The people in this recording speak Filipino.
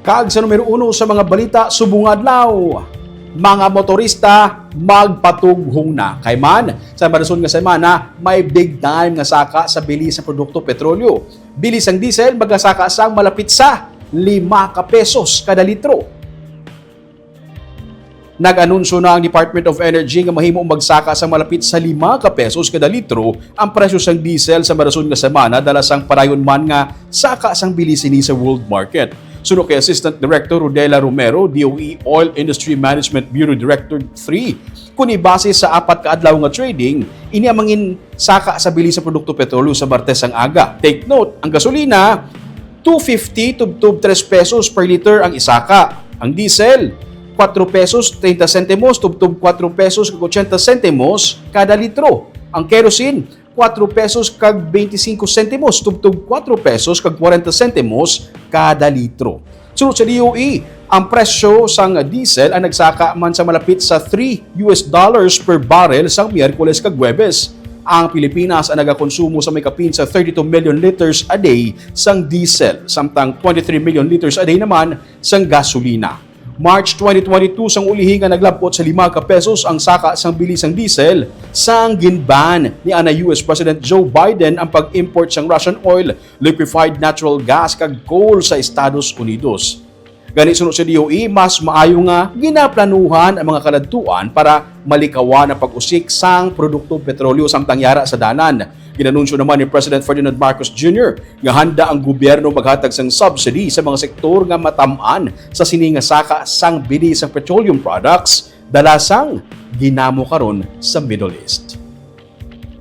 Kag sa numero 1 sa mga balita subong adlaw, mga motorista magpatughong na. Kay man, sa marason nga semana, may big time nga saka sa bilis sa produkto petrolyo. Bilis ang diesel, magasaka sang malapit sa 5 pesos kada litro. Nag-anunsyo na ang Department of Energy nga mahimo magsaka sa malapit sa 5 pesos kada litro ang presyo sang diesel sa marason nga semana dala sang parayon man nga saka sang bilis ini sa world market. Suno kay Assistant Director Rodela Romero, DOE Oil Industry Management Bureau Director 3, kung ibase sa 4 ka adlaw nga trading, ini ang mangin saka sa bilis sa produkto petrolyo sa Martes ang aga. Take note, ang gasolina 250 to 3 pesos per liter ang isaka. Ang diesel 4 pesos 30 centimos to 4 pesos kag 80 centimos kada litro. Ang kerosene 4 pesos kag 25 centimos tubtub 4 pesos kag 40 centimos kada litro. Sunod sa DOE, ang presyo sang diesel ang nagsaka man sa malapit sa $3 per barrel sang Miyerkules kag Huwebes. Ang Pilipinas ang nagakonsumo sa may kapin sa 32 million liters a day sang diesel, samtang 23 million liters a day naman sang gasolina. March 2022 sang ulihi nga naglabot sa 5 ka pesos ang saka sang bilis sang diesel sang ginban ni US President Joe Biden ang pag-import sang Russian oil, liquefied natural gas kag coal sa Estados Unidos. Gani sunod sa DOE, mas maayo nga ginaplanuhan ang mga kaladtuan para malikawan ang pag-usik sang produkto petrolyo samtang yara sa danan. Ginanunsyo naman ni President Ferdinand Marcos Jr. nga handa ang gobyerno maghatag sang subsidy sa mga sektor nga matamaan sa sini nga saka sang bilis sang petroleum products dala sang ginamo karon sa Middle East.